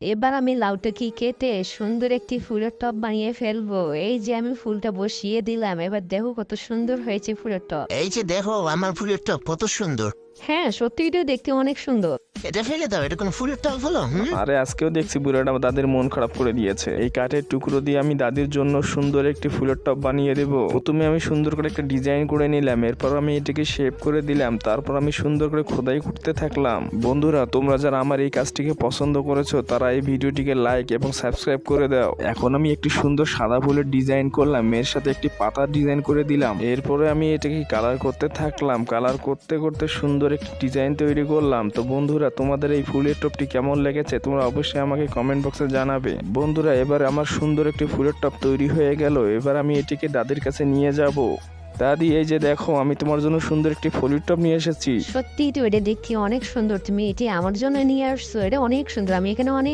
এবার আমি লাউটাকে কেটে সুন্দর একটি ফুলের টব বানিয়ে ফেলবো। এই যে আমি ফুলটা বসিয়ে দিলাম, এবার দেখো কত সুন্দর হয়েছে ফুলের টব। এই যে দেখো আমার ফুলের টব কত সুন্দর। হ্যাঁ, সত্যিই তো দেখতে অনেক সুন্দর। এটা ফেলে দাও, এটা কোন ফুলের টব হলো? আরে আজকেও দেখছি বুড়াটা দাদির মন খারাপ করে দিয়েছে। এই কাঠের টুকরো দিয়ে আমি দাদির জন্য সুন্দর একটি ফুলের টব বানিয়ে দেব। প্রথমে আমি সুন্দর করে একটা ডিজাইন করে নিলাম, এরপর আমি এটাকে শেপ করে দিলাম, তারপর আমি সুন্দর করে খোদাই করতে থাকলাম। বন্ধুরা, তোমরা যারা আমার এই কাজটিকে পছন্দ করেছো তারা এই ভিডিওটিকে লাইক এবং সাবস্ক্রাইব করে দাও। এখন আমি একটি সুন্দর সাদা ফুলের ডিজাইন করলাম, এর সাথে একটি পাতার ডিজাইন করে দিলাম। এরপরে আমি এটাকে কালার করতে থাকলাম, কালার করতে করতে সুন্দর একটি ডিজাইন তৈরি করলাম। তো বন্ধুরা, তোমাদের এই ফুলের টবটি কেমন লেগেছে তোমরা অবশ্যই আমাকে কমেন্ট বক্সে জানাবে। বন্ধুরা, এবার আমার সুন্দর একটি ফুলের টব তৈরি হয়ে গেল। এবার আমি এটিকে দাদির কাছে নিয়ে যাব। দাদি, এই যে দেখো, আমি তোমার জন্য সুন্দর একটি ফুলের টব নিয়ে এসেছি। সত্যিই তো এটা দেখতে অনেক সুন্দর, তুমি এটি আমার জন্য নিয়ে আসছো, এটা অনেক সুন্দর। আমি এখানে অনেক